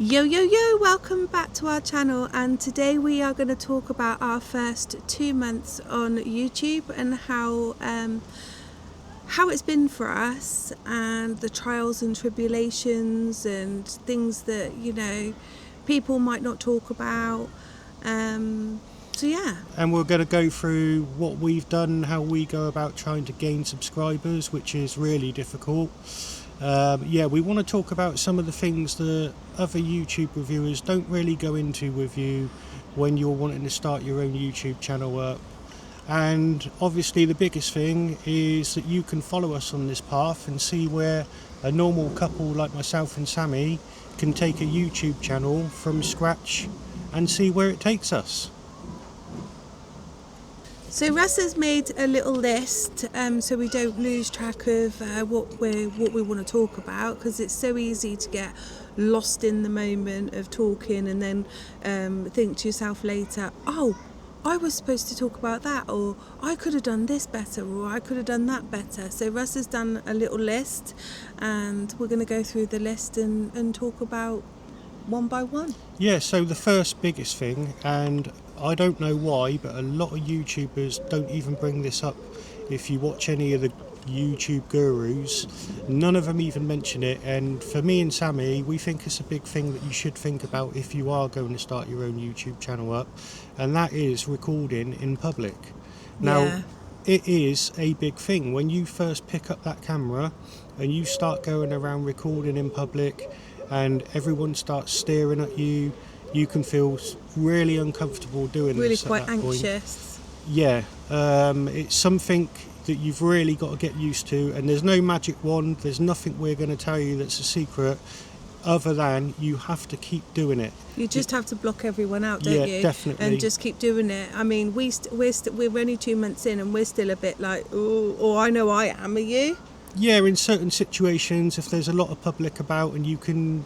Yo, welcome back to our channel, and today we are going to talk about our first 2 months on YouTube and how it's been for us, and the trials and tribulations and things that, you know, people might not talk about. So yeah. And we're going to go through what we've done, how we go about trying to gain subscribers, which is really difficult. We want to talk about some of the things that other YouTube reviewers don't really go into with you when you're wanting to start your own YouTube channel up. And obviously the biggest thing is that you can follow us on this path and see where a normal couple like myself and Sammy can take a YouTube channel from scratch and see where it takes us. So Russ has made a little list, so we don't lose track of what we want to talk about, because it's so easy to get lost in the moment of talking and then think to yourself later, oh, I was supposed to talk about that, or I could have done this better, or I could have done that better. So Russ has done a little list, and we're going to go through the list and talk about one by one. Yeah, so the first biggest thing, and I don't know why, but a lot of YouTubers don't even bring this up. If you watch any of the YouTube gurus, none of them even mention it. And for me and Sammy, we think it's a big thing that you should think about if you are going to start your own YouTube channel up, and that is recording in public. Now, It is a big thing. When you first pick up that camera and you start going around recording in public and everyone starts staring at you, you can feel really uncomfortable doing really this. Really quite at that anxious. Point. Yeah, it's something that you've really got to get used to, and there's no magic wand, there's nothing we're going to tell you that's a secret, other than you have to keep doing it. You just have to block everyone out, don't you? Yeah, definitely. And just keep doing it. I mean, we're only 2 months in and we're still a bit like, oh, I know I am, are you? Yeah, in certain situations, if there's a lot of public about and you can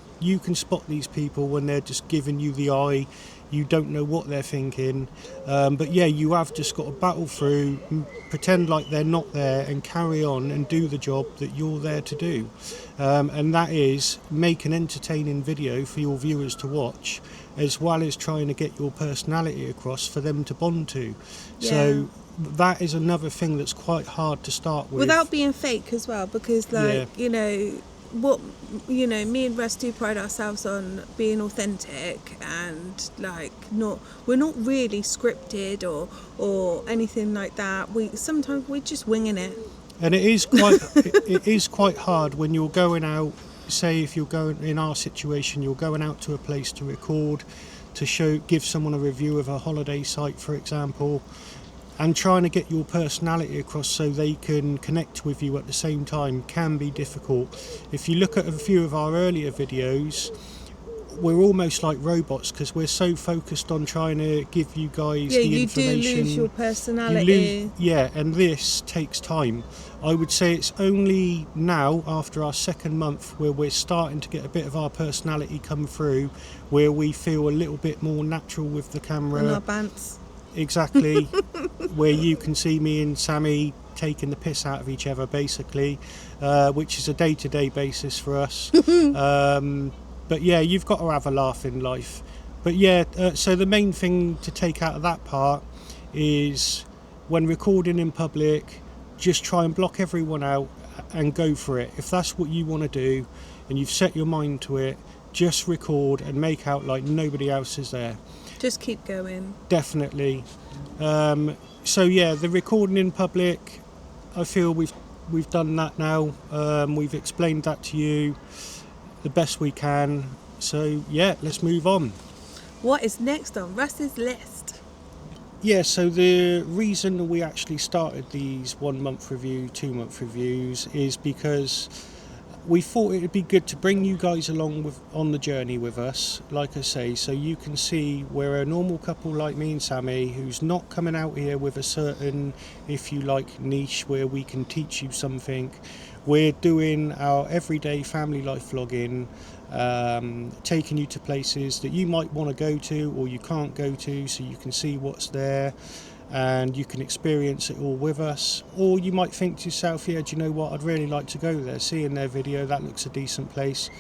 spot these people when they're just giving you the eye, you don't know what they're thinking. But yeah, you have just got to battle through, pretend like they're not there and carry on and do the job that you're there to do. And that is make an entertaining video for your viewers to watch, as well as trying to get your personality across for them to bond to. Yeah. So that is another thing that's quite hard to start with. Without being fake as well, because you know, me and Russ do pride ourselves on being authentic, and we're not really scripted or anything like that. Sometimes we're just winging it. And it is quite hard when you're going out. Say if you're going, in our situation, you're going out to a place to record, to give someone a review of a holiday site, for example, and trying to get your personality across so they can connect with you at the same time can be difficult. If you look at a few of our earlier videos, we're almost like robots because we're so focused on trying to give you guys the information. Yeah, you do lose your personality. And this takes time. I would say it's only now, after our second month, where we're starting to get a bit of our personality come through, where we feel a little bit more natural with the camera. And our bants. Exactly. Where you can see me and Sammy taking the piss out of each other, basically, which is a day-to-day basis for us. But yeah, you've got to have a laugh in life. But yeah, so the main thing to take out of that part is when recording in public, just try and block everyone out and go for it. If that's what you want to do and you've set your mind to it, just record and make out like nobody else is there. Just keep going. Definitely. So yeah, the recording in public, I feel we've done that now. We've explained that to you the best we can. So yeah, let's move on. What is next on Russ's list? Yeah, so the reason we actually started these 1 month review, 2 month reviews is because we thought it would be good to bring you guys along on the journey with us, like I say, so you can see we're a normal couple like me and Sammy who's not coming out here with a certain, if you like, niche where we can teach you something. We're doing our everyday family life vlogging, taking you to places that you might want to go to or you can't go to, so you can see what's there and you can experience it all with us. Or you might think to yourself, yeah, do you know what, I'd really like to go there, seeing their video, that looks a decent place.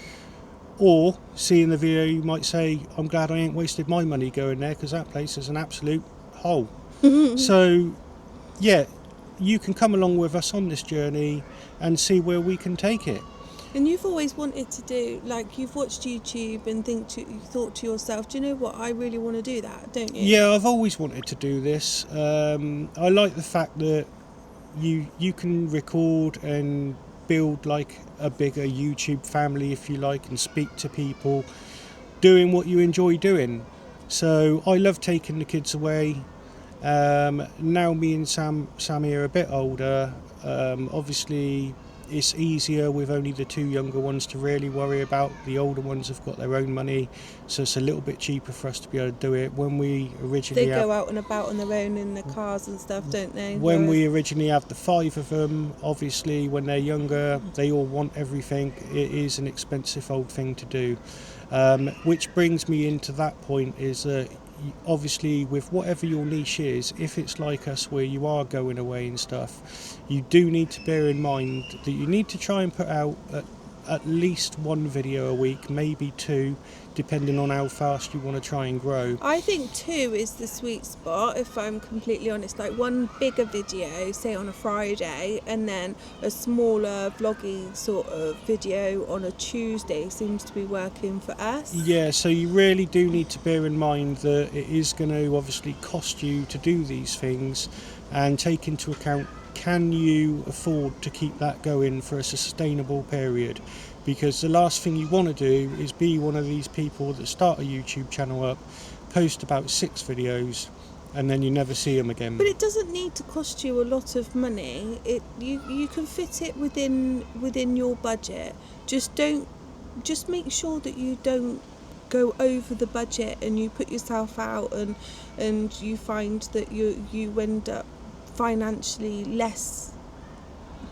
or seeing the video you might say, I'm glad I ain't wasted my money going there, because that place is an absolute hole. So yeah, you can come along with us on this journey and see where we can take it. And you've always wanted to do, like, you've watched YouTube and you thought to yourself, do you know what, I really want to do that, don't you? Yeah, I've always wanted to do this. I like the fact that you can record and build like a bigger YouTube family, if you like, and speak to people doing what you enjoy doing. So I love taking the kids away. Now me and Sammy are a bit older. Obviously it's easier with only the two younger ones to really worry about. The older ones have got their own money, so it's a little bit cheaper for us to be able to do it. When we originally They go out and about on their own in the cars and stuff, don't they? When we originally have the 5 of them, obviously when they're younger, they all want everything. It is an expensive old thing to do. Which brings me into that point, is that obviously with whatever your niche is, if it's like us where you are going away and stuff, you do need to bear in mind that you need to try and put out at least 1 video a week, maybe 2, depending on how fast you want to try and grow. I think 2 is the sweet spot, if I'm completely honest. Like 1 bigger video, say on a Friday, and then a smaller vloggy sort of video on a Tuesday seems to be working for us. Yeah, so you really do need to bear in mind that it is going to obviously cost you to do these things, and take into account, can you afford to keep that going for a sustainable period? Because the last thing you want to do is be one of these people that start a YouTube channel up, post about 6 videos, and then you never see them again. But it doesn't need to cost you a lot of money. You can fit it within your budget. Just make sure that you don't go over the budget and you put yourself out and you find that you end up financially less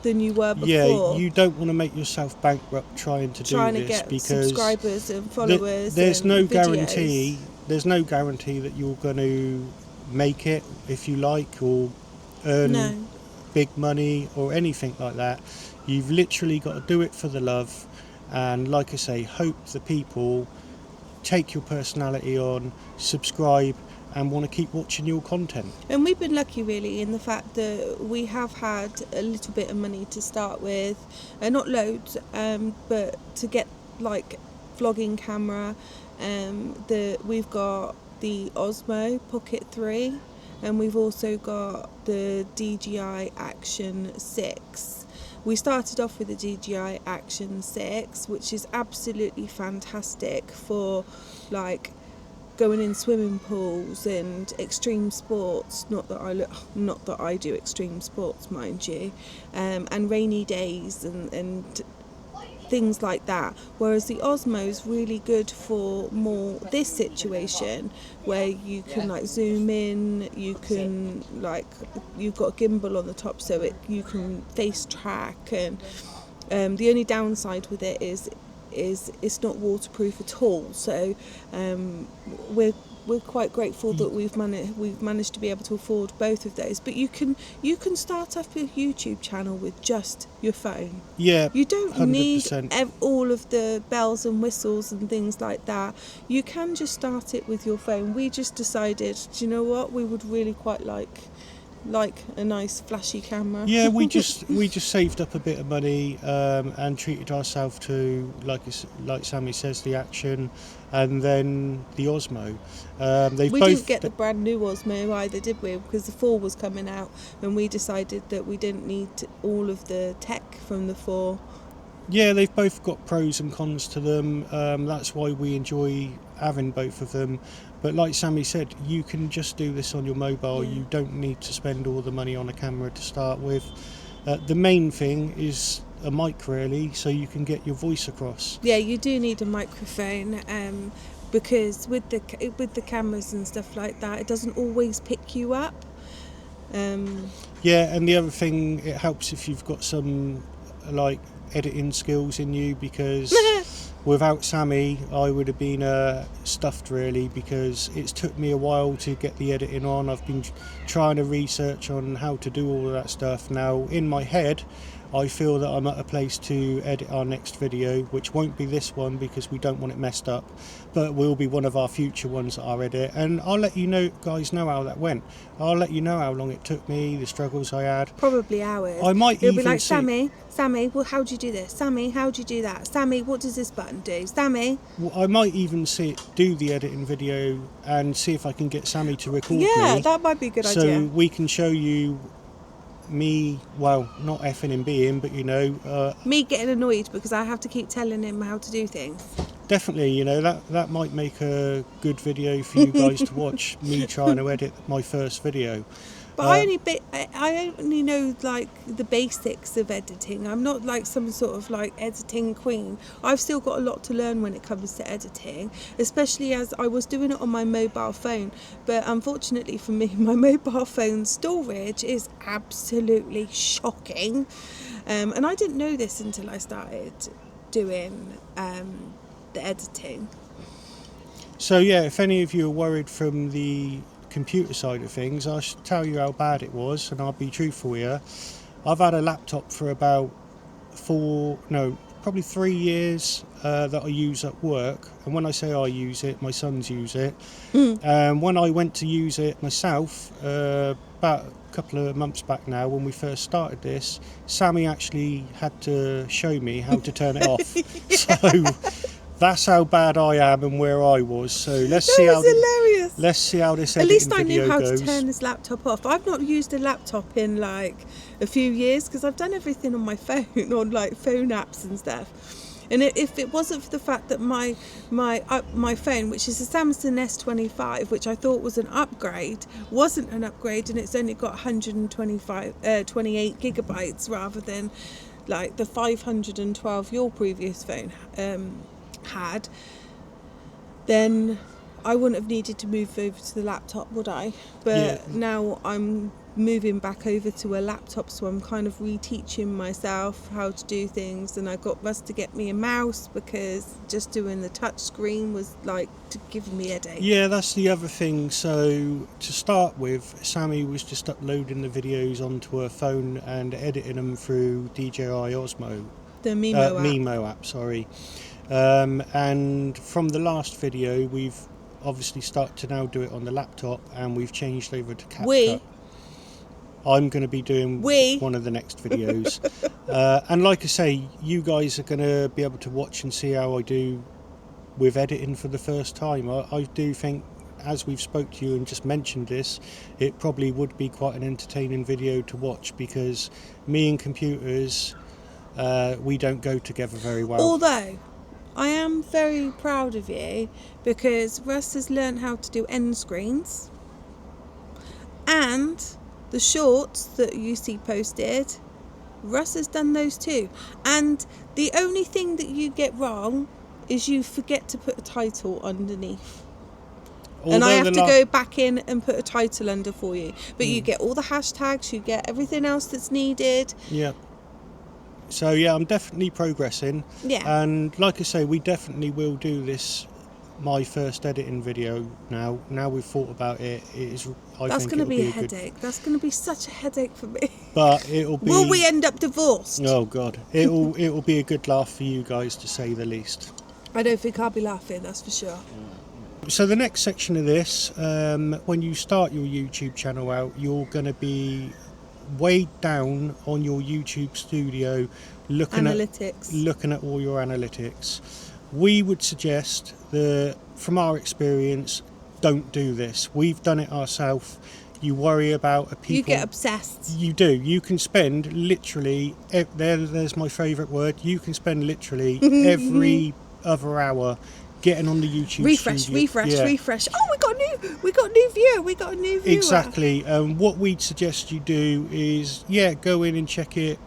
than you were before. Yeah, you don't want to make yourself bankrupt trying to get because subscribers and followers. There's and no videos. guarantee. There's no guarantee that you're going to make it, if you like, or earn big money or anything like that. You've literally got to do it for the love, and like I say, hope the people take your personality on, subscribe, and want to keep watching your content. And we've been lucky really in the fact that we have had a little bit of money to start with, not loads, but to get like vlogging camera. We've got the Osmo Pocket 3, and we've also got the DJI Action 6. We started off with the DJI Action 6, which is absolutely fantastic for like going in swimming pools and extreme sports. Not that I do extreme sports, mind you, and rainy days and things like that. Whereas the Osmo is really good for more this situation where you can like zoom in, you can like, you've got a gimbal on the top so you can face track, and the only downside with it is it's not waterproof at all. So we're quite grateful that we've managed to be able to afford both of those. But you can start off a YouTube channel with just your phone. Yeah, you don't 100%. need all of the bells and whistles and things like that. You can just start it with your phone. We just decided, do you know what, we would really quite like a nice flashy camera. Yeah, we just saved up a bit of money and treated ourselves to, like Sammy says, the Action, and then the Osmo. We didn't get the brand new Osmo either, did we? Because the 4 was coming out, and we decided that we didn't need all of the tech from the 4. Yeah, they've both got pros and cons to them. That's why we enjoy having both of them. But like Sammy said, you can just do this on your mobile. You don't need to spend all the money on a camera to start with. The main thing is a mic, really, so you can get your voice across. Yeah, you do need a microphone, because with the cameras and stuff like that, it doesn't always pick you up. Yeah, and the other thing, it helps if you've got some like editing skills in you, because without Sammy I would have been stuffed really, because it's took me a while to get the editing on. I've been trying to research on how to do all of that stuff. Now in my head I feel that I'm at a place to edit our next video, which won't be this one because we don't want it messed up, but will be one of our future ones that I'll edit, and I'll let you guys know how that went. I'll let you know how long it took me, the struggles I had. Probably hours. I might It'll even be like, see... Sammy, well, how do you do this? Sammy, how do you do that? Sammy, what does this button do? Sammy? Well, I might even do the editing video and see if I can get Sammy to record me. Yeah, that might be a good idea. So we can show you me, well, not effing and being, but me getting annoyed because I have to keep telling him how to do things. Definitely, that might make a good video for you guys to watch, me trying to edit my first video. But I only know like the basics of editing. I'm not like some sort of like editing queen. I've still got a lot to learn when it comes to editing, especially as I was doing it on my mobile phone. But unfortunately for me, my mobile phone storage is absolutely shocking. And I didn't know this until I started doing the editing. So yeah, if any of you are worried from the computer side of things, I should tell you how bad it was, and I'll be truthful here. I've had a laptop for about probably 3 years that I use at work, and when I say I use it, my sons use it. When I went to use it myself about a couple of months back now, when we first started this, Sammy actually had to show me how to turn it off. So that's how bad I am and where I was. So let's see how this editing At least I video knew how goes. to turn this laptop off. I've not used a laptop in like a few years because I've done everything on my phone, on like phone apps and stuff. And if it wasn't for the fact that my phone, which is a Samsung S25, which I thought was an upgrade, wasn't an upgrade, and it's only got 28 gigabytes rather than like the 512 your previous phone had, then I wouldn't have needed to move over to the laptop, would I? But now I'm moving back over to a laptop, so I'm kind of reteaching myself how to do things, and I got Russ to get me a mouse because just doing the touch screen was like giving me a headache. Yeah, that's the other thing. So to start with, Sammy was just uploading the videos onto her phone and editing them through DJI Osmo. The Mimo app. Mimo app, sorry. And from the last video, we've obviously started to now do it on the laptop, and we've changed over to CapCut. I'm going to be doing one of the next videos. And like I say, you guys are going to be able to watch and see how I do with editing for the first time. I do think, as we've spoke to you and just mentioned this, it probably would be quite an entertaining video to watch, because me and computers, we don't go together very well. Although I am very proud of you, because Russ has learned how to do end screens, and the shorts that you see posted, Russ has done those too. And the only thing that you get wrong is you forget to put a title underneath. And I have to go back in and put a title under for you. But you get all the hashtags, you get everything else that's needed. Yeah. So yeah, I'm definitely progressing. Yeah. And like I say, we definitely will do this, my first editing video now. Now we've thought about it, that's going to be a headache. That's going to be such a headache for me. But it'll be... Will we end up divorced? Oh God. It'll be a good laugh for you guys, to say the least. I don't think I'll be laughing, that's for sure. So the next section of this, when you start your YouTube channel out, you're going to be way down on your YouTube studio looking at all your analytics. We would suggest that, from our experience, don't do this. We've done it ourselves. You worry about people. You get obsessed. You do. You can spend literally, there's my favourite word, you can spend literally every other hour getting on the YouTube refresh. Oh, we got a new viewer. Exactly. What we'd suggest you do is, go in and check it,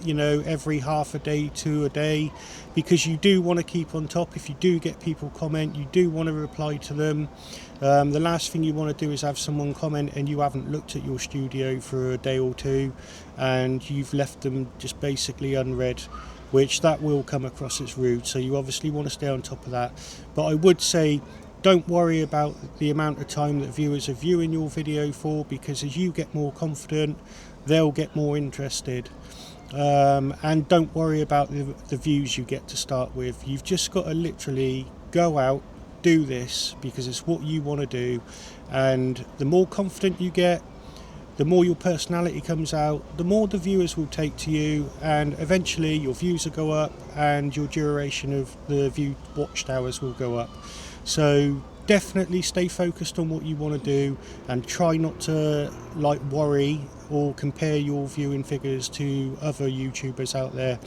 every half a day to a day, because you do want to keep on top. If you do get people comment, you do want to reply to them. The last thing you want to do is have someone comment and you haven't looked at your studio for a day or two, and you've left them just basically unread, which that will come across as rude. So you obviously want to stay on top of that. But I would say, don't worry about the amount of time that viewers are viewing your video for, because as you get more confident, they'll get more interested. And don't worry about the views you get to start with. You've just got to literally go out, do this because it's what you want to do, and the more confident you get, the more your personality comes out, the more the viewers will take to you, and eventually your views will go up and your duration of the view watched hours will go up. So definitely stay focused on what you want to do and try not to worry or compare your viewing figures to other YouTubers out there,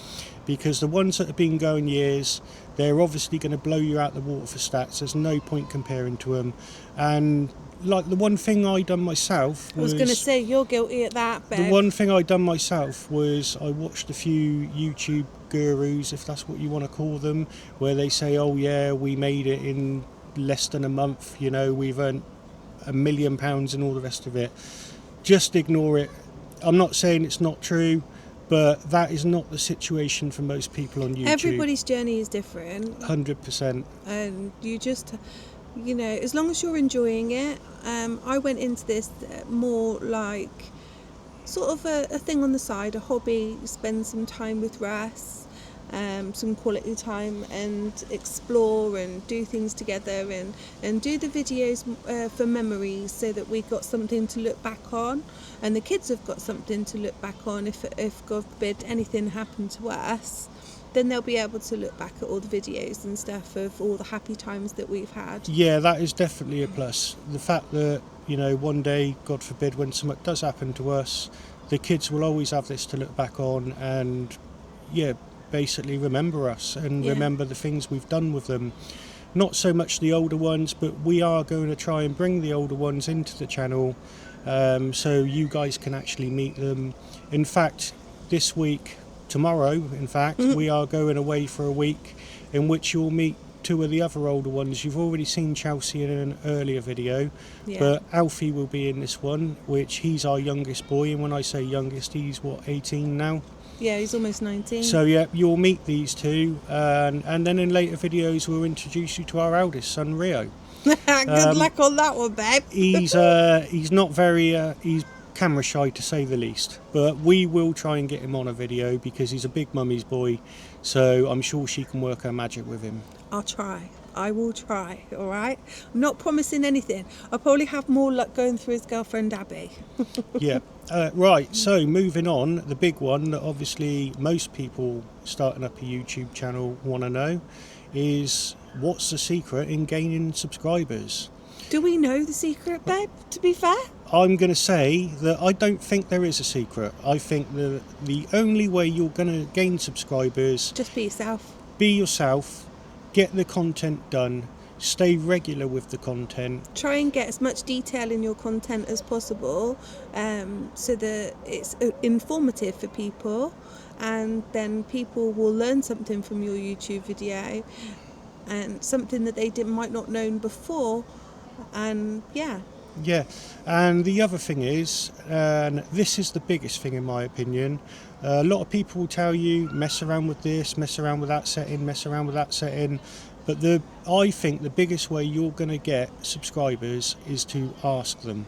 because the ones that have been going years, they're obviously going to blow you out the water for stats. There's no point comparing to them. And the one thing I done myself was... I was going to say, you're guilty at that, Bev. The one thing I done myself was I watched a few YouTube gurus, if that's what you want to call them, where they say, oh yeah, we made it in less than a month, we've earned £1 million and all the rest of it. Just ignore it. I'm not saying it's not true, but that is not the situation for most people on YouTube. Everybody's journey is different. 100%. And you just... as long as you're enjoying it. I went into this more like sort of a thing on the side, a hobby, spend some time with Russ, some quality time, and explore and do things together, and do the videos for memories, so that we've got something to look back on, and the kids have got something to look back on if God forbid anything happened to us. Then they'll be able to look back at all the videos and stuff of all the happy times that we've had. Yeah, that is definitely a plus. The fact that, one day, God forbid, when something does happen to us, the kids will always have this to look back on and, basically remember us and remember the things we've done with them. Not so much the older ones, but we are going to try and bring the older ones into the channel, so you guys can actually meet them. In fact, tomorrow, we are going away for a week in which you'll meet two of the other older ones. You've already seen Chelsea in an earlier video, but Alfie will be in this one, which he's our youngest boy, and when I say youngest, he's 18 now? Yeah, he's almost 19. So you'll meet these two, and then in later videos we'll introduce you to our eldest son, Rio. Good luck on that one, babe. He's not very... he's camera shy, to say the least, but we will try and get him on a video because he's a big mummy's boy, so I'm sure she can work her magic with him. I will try, all right? I'm not promising anything. I'll probably have more luck going through his girlfriend Abby. Right, so moving on, the big one that obviously most people starting up a YouTube channel want to know is, what's the secret in gaining subscribers? Do we know the secret, babe, to be fair? I'm going to say that I don't think there is a secret. I think the only way you're going to gain subscribers... Just be yourself. Be yourself. Get the content done. Stay regular with the content. Try and get as much detail in your content as possible, so that it's informative for people, and then people will learn something from your YouTube video, and something that they might not known before. And and the other thing is, and this is the biggest thing in my opinion, a lot of people will tell you, mess around with this, mess around with that setting, mess around with that setting, but I think the biggest way you're going to get subscribers is to ask them.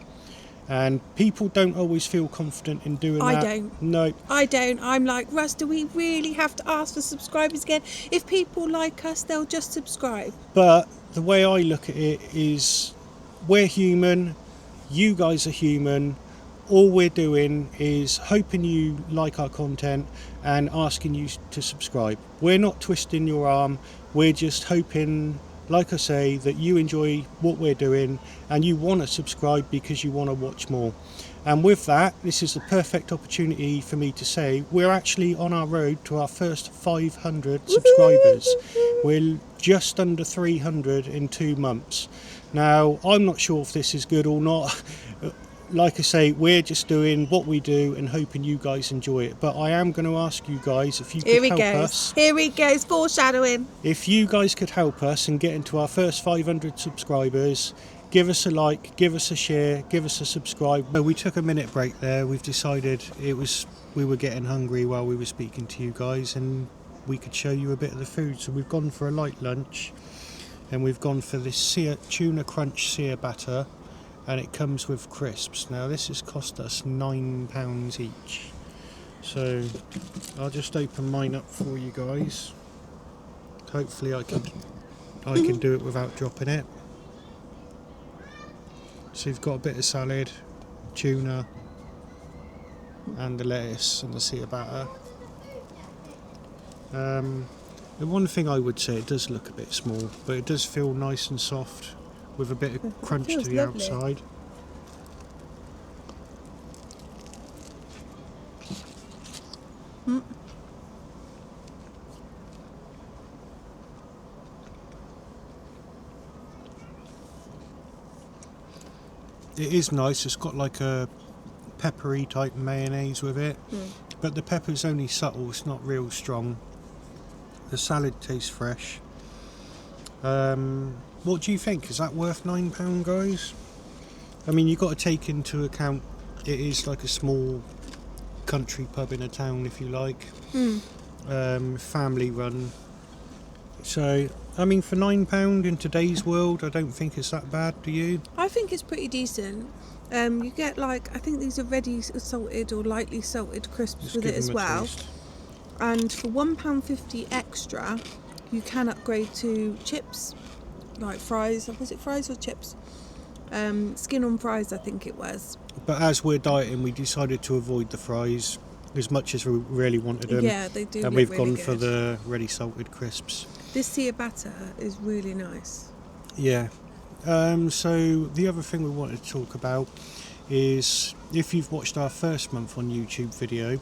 And people don't always feel confident in doing that. I don't. No. I don't. I'm like, Russ, do we really have to ask for subscribers again? If people like us, they'll just subscribe. But the way I look at it is, we're human, you guys are human. All we're doing is hoping you like our content and asking you to subscribe. We're not twisting your arm. We're just hoping, like I say, that you enjoy what we're doing and you want to subscribe because you want to watch more. And with that, this is the perfect opportunity for me to say we're actually on our road to our first 500 subscribers. We're just under 300 in 2 months. Now, I'm not sure if this is good or not. Like I say, we're just doing what we do and hoping you guys enjoy it. But I am going to ask you guys if you could help us. Here he goes, foreshadowing. If you guys could help us and get into our first 500 subscribers, give us a like, give us a share, give us a subscribe. We took a minute break there. We've decided we were getting hungry while we were speaking to you guys, and we could show you a bit of the food. So we've gone for a light lunch, and we've gone for this tuna crunch sear batter, and it comes with crisps. Now this has cost us £9 each. So I'll just open mine up for you guys. Hopefully I can do it without dropping it. So you've got a bit of salad, tuna, and the lettuce and the ciabatta. The one thing I would say, it does look a bit small, but it does feel nice and soft with a bit of crunch to the lovely. outside. It is nice. It's got like a peppery type mayonnaise with it, but the pepper's only subtle. It's not real strong. The salad tastes fresh. What do you think? Is that worth £9, guys? I mean, you've got to take into account it is like a small country pub in a town, if you like. Family run. So, I mean, for £9 in today's world, I don't think it's that bad, do you? I think it's pretty decent. You get like, I think these are ready salted or lightly salted crisps Just with give it as them a well. taste. And for £1.50 extra, you can upgrade to chips, like fries. Was it fries or chips? Skin on fries, I think it was. But as we're dieting, we decided to avoid the fries as much as we really wanted them. Yeah, they do. And look we've really gone good. for the ready salted crisps. This ciabatta is really nice. Yeah. So the other thing we wanted to talk about is, if you've watched our first month on YouTube video,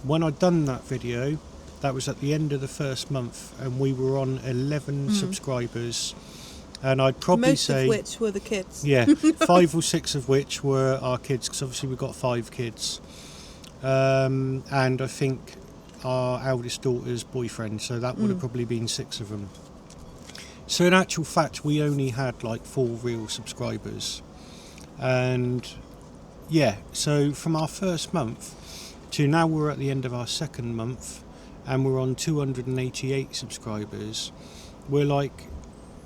when I'd done that video, that was at the end of the first month, and we were on 11 subscribers, and I'd probably Most say of which were the kids. yeah, 5 or 6 of which were our kids, because obviously we've got 5 kids, and I think our eldest daughter's boyfriend, so that would have probably been 6 of them. So in actual fact, we only had like 4 real subscribers. And yeah, so from our first month to now, we're at the end of our second month and we're on 288 subscribers. We're like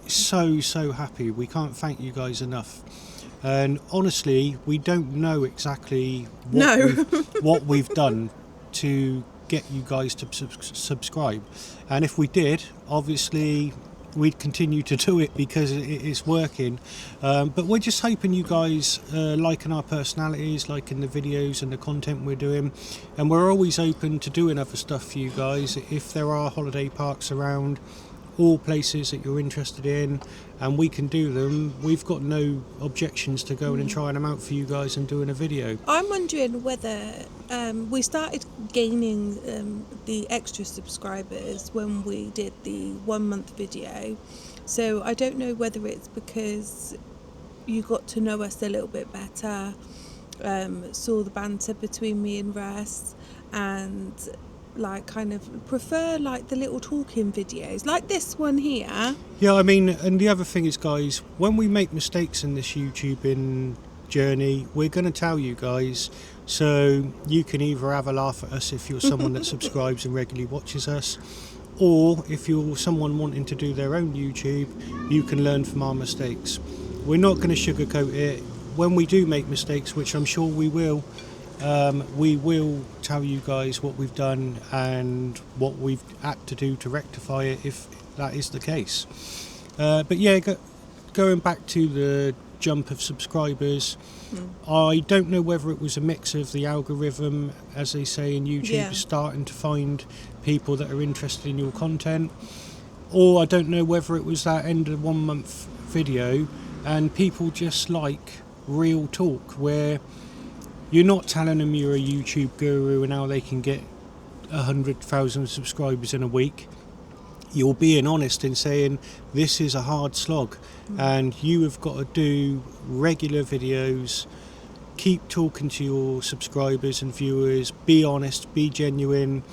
so happy. We can't thank you guys enough. And honestly, we don't know exactly what we've done to get you guys to subscribe. And if we did, obviously we'd continue to do it because it's working, but we're just hoping you guys liking our personalities, liking the videos and the content we're doing, and we're always open to doing other stuff for you guys. If there are holiday parks around, all places that you're interested in and we can do them, we've got no objections to going and trying them out for you guys and doing a video. I'm wondering whether we started gaining the extra subscribers when we did the 1 month video, so I don't know whether it's because you got to know us a little bit better, saw the banter between me and Russ, and like kind of prefer like the little talking videos like this one here. Yeah, I mean, and the other thing is, guys, when we make mistakes in this YouTubing journey, we're going to tell you guys, so you can either have a laugh at us if you're someone that subscribes and regularly watches us, or if you're someone wanting to do their own YouTube, you can learn from our mistakes. We're not going to sugarcoat it. When we do make mistakes, which I'm sure we will tell you guys what we've done and what we've had to do to rectify it if that is the case. But yeah, going back to the jump of subscribers, I don't know whether it was a mix of the algorithm, as they say in YouTube, starting to find people that are interested in your content, or I don't know whether it was that end of 1 month video and people just like real talk where you're not telling them you're a YouTube guru and how they can get 100,000 subscribers in a week. You're being honest in saying this is a hard slog and you have got to do regular videos, keep talking to your subscribers and viewers, be honest, be genuine,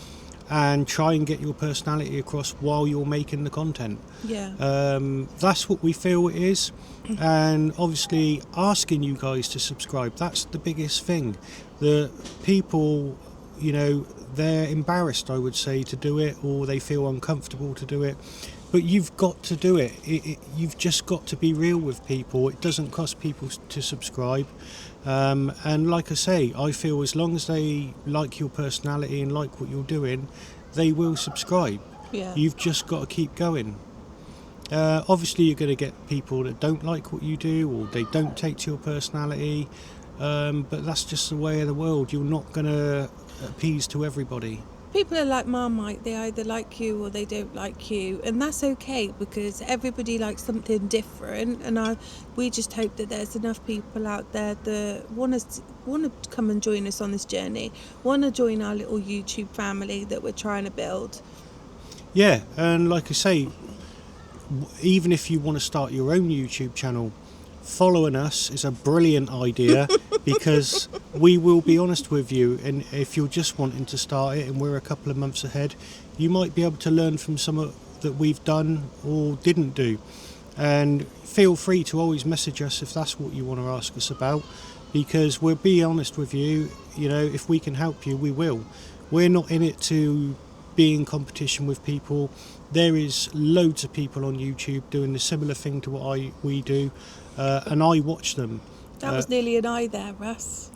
and try and get your personality across while you're making the content. That's what we feel it is, and obviously asking you guys to subscribe, that's the biggest thing. The people, you know, they're embarrassed, I would say, to do it, or they feel uncomfortable to do it. but you've got to do it. You've just got to be real with people. It doesn't cost people to subscribe. And like I say, I feel as long as they like your personality and like what you're doing, they will subscribe. Yeah. You've just got to keep going. Obviously, you're going to get people that don't like what you do, or they don't take to your personality. But that's just the way of the world. You're not going to appease to everybody. People are like Marmite. They either like you or they don't like you, and that's okay because everybody likes something different. And we just hope that there's enough people out there that want to come and join us on this journey, want to join our little YouTube family that we're trying to build. Yeah, and like I say, even if you want to start your own YouTube channel, following us is a brilliant idea because we will be honest with you, and if you're just wanting to start it and we're a couple of months ahead, you might be able to learn from some that we've done or didn't do. And feel free to always message us if that's what you want to ask us about, because we'll be honest with you. If we can help you, we will. We're not in it to be in competition with people. There is loads of people on YouTube doing the similar thing to what we do, and I watch them. That was nearly an eye there, Russ.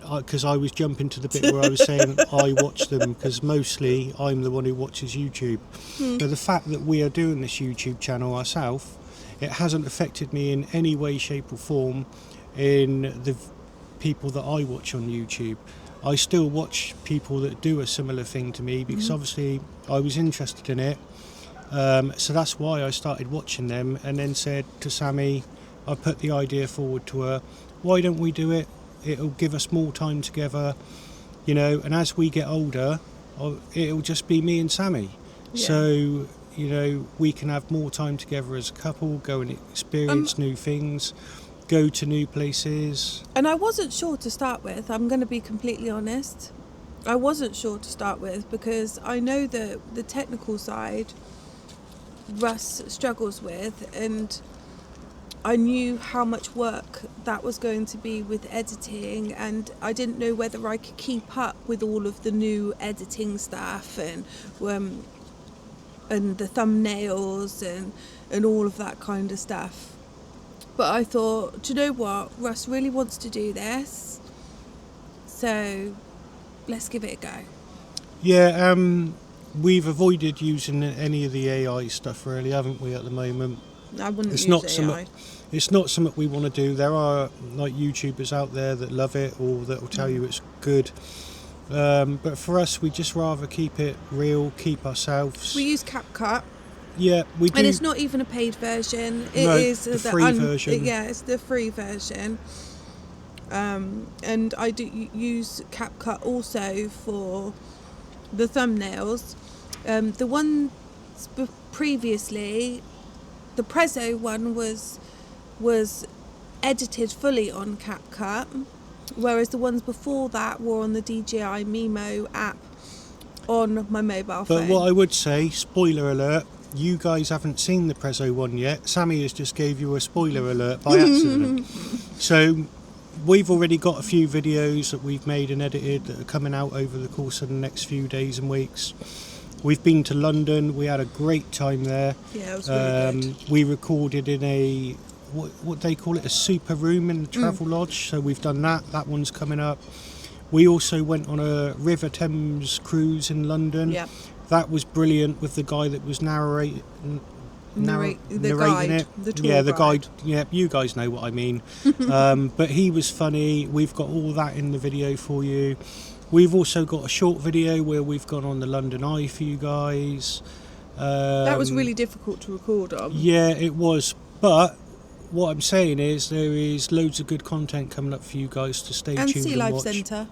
Because I was jumping to the bit where I was saying I watch them, because mostly I'm the one who watches YouTube. So the fact that we are doing this YouTube channel ourselves, it hasn't affected me in any way, shape or form in the people that I watch on YouTube. I still watch people that do a similar thing to me because obviously I was interested in it. So that's why I started watching them, and then said to Sammy, I put the idea forward to her, why don't we do it? It'll give us more time together, and as we get older, it'll just be me and Sammy. Yeah. So, we can have more time together as a couple, go and experience new things, go to new places. And I wasn't sure to start with, I'm going to be completely honest. I wasn't sure to start with because I know that the technical side Russ struggles with, and I knew how much work that was going to be with editing, and I didn't know whether I could keep up with all of the new editing stuff and the thumbnails and all of that kind of stuff. But I thought, do you know what? Russ really wants to do this, so let's give it a go. Yeah, we've avoided using any of the AI stuff, really, haven't we, at the moment? I wouldn't It's use AI. It's not something we want to do. There are like YouTubers out there that love it or that will tell you it's good. But for us, we just rather keep it real, keep ourselves. We use CapCut. Yeah, we do. And it's not even a paid version. It is the free version. Yeah, it's the free version. And I do use CapCut also for the thumbnails. The ones previously, the Prezzo one was edited fully on CapCut, whereas the ones before that were on the DJI Mimo app on my mobile phone. But what I would say, spoiler alert, you guys haven't seen the Prezzo one yet. Sammy has just gave you a spoiler alert by accident. So we've already got a few videos that we've made and edited that are coming out over the course of the next few days and weeks. We've been to London. We had a great time there. Yeah, it was really good. We recorded in a what they call it, a super room in the Travel Lodge. So we've done that. That one's coming up. We also went on a River Thames cruise in London. Yeah. That was brilliant with the guy that was narrating Guide, it. the tour Yeah, the guide. guide. Yeah, you guys know what I mean. But he was funny. We've got all that in the video for you. We've also got a short video where we've gone on the London Eye for you guys. That was really difficult to record on. Yeah, it was. But what I'm saying is there is loads of good content coming up for you guys to stay And tuned Sea and Life watch. Centre.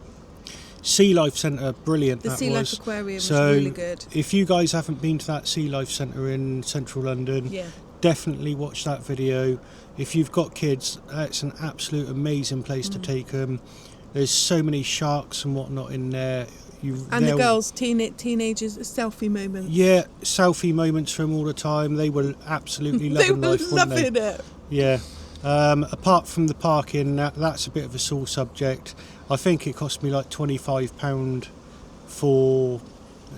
Sea Life Centre, brilliant. The that Sea was. Life Aquarium was So really good. if you guys haven't been to that Sea Life Centre in central London, Yeah. definitely watch that video. If you've got kids, it's an absolute amazing place to take them. There's so many sharks and whatnot in there. And the girls, teenagers, selfie moments. Yeah, selfie moments from all the time. They were absolutely They loving were life, weren't they? loving it. Yeah. Apart from the parking, that's a bit of a sore subject. I think it cost me like £25 for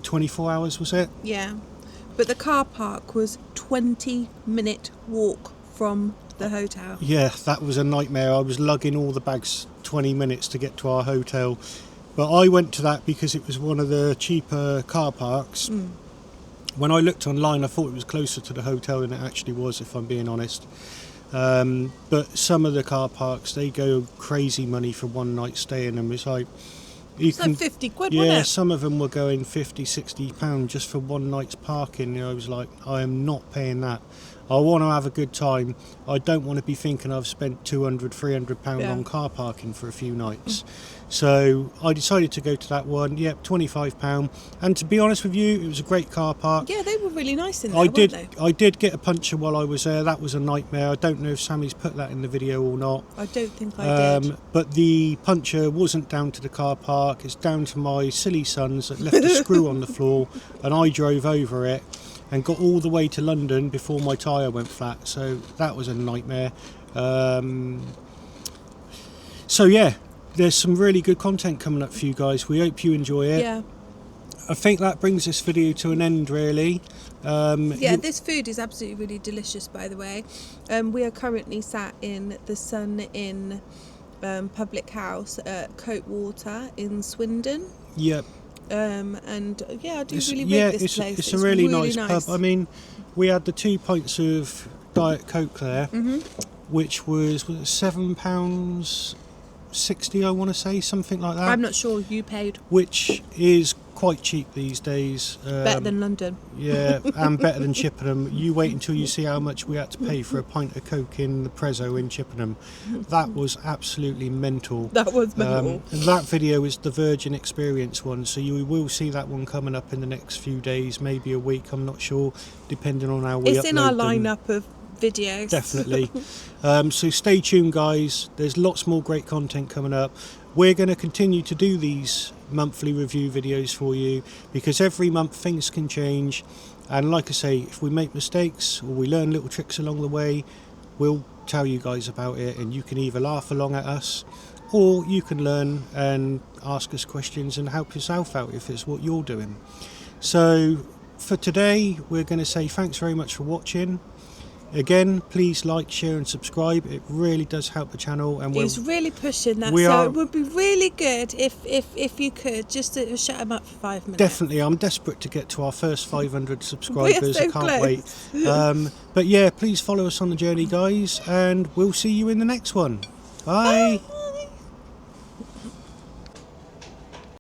24 hours, was it? Yeah. But the car park was 20-minute walk from the hotel. Yeah, that was a nightmare. I was lugging all the bags 20 minutes to get to our hotel. But I went to that because it was one of the cheaper car parks. When I looked online, I thought it was closer to the hotel than it actually was, if I'm being honest. But some of the car parks, they go crazy money for one night stay in them. It's like... It's like 50 quid, yeah, wasn't it? some of them were going 50, 60 pounds just for one night's parking. I was like, I am not paying that. I want to have a good time. I don't want to be thinking I've spent 200, 300 pound on car parking for a few nights. So I decided to go to that one. Yep, 25 pound. And to be honest with you, it was a great car park. Yeah, they were really nice in there, weren't they? I did get a puncture while I was there. That was a nightmare. I don't know if Sammy's put that in the video or not. I don't think I did. But the puncture wasn't down to the car park. It's down to my silly sons that left a screw on the floor, and I drove over it and got all the way to London before my tyre went flat. So that was a nightmare. So yeah, there's some really good content coming up for you guys. We hope you enjoy it. Yeah. I think that brings this video to an end, really. This food is absolutely really delicious, by the way. We are currently sat in the Sun Inn public house at Coatwater in Swindon. Yep. And yeah, I do really rate this place. It's a really nice pub. I mean, we had the 2 pints of Diet Coke there, which was £7.60, I want to say, something like that. I'm not sure. You paid. Which is quite cheap these days. Better than London. Yeah, and better than Chippenham. You wait until you see how much we had to pay for a pint of Coke in the Prezzo in Chippenham. That was absolutely mental. That was mental. And that video is the Virgin Experience one, so you will see that one coming up in the next few days, maybe a week, I'm not sure, depending on how we upload them. It's in our lineup of videos. Definitely. So stay tuned, guys. There's lots more great content coming up. We're going to continue to do these monthly review videos for you, because every month things can change, and like I say, if we make mistakes or we learn little tricks along the way, we'll tell you guys about it, and you can either laugh along at us or you can learn and ask us questions and help yourself out if it's what you're doing. So for today, we're going to say thanks very much for watching. Again, please like, share and subscribe. It really does help the channel, and He's really pushing that, so it would be really good if you could just shut him up for 5 minutes. Definitely, I'm desperate to get to our first 500 subscribers. We're so I can't close. wait. But yeah, please follow us on the journey, guys, and we'll see you in the next one. Bye.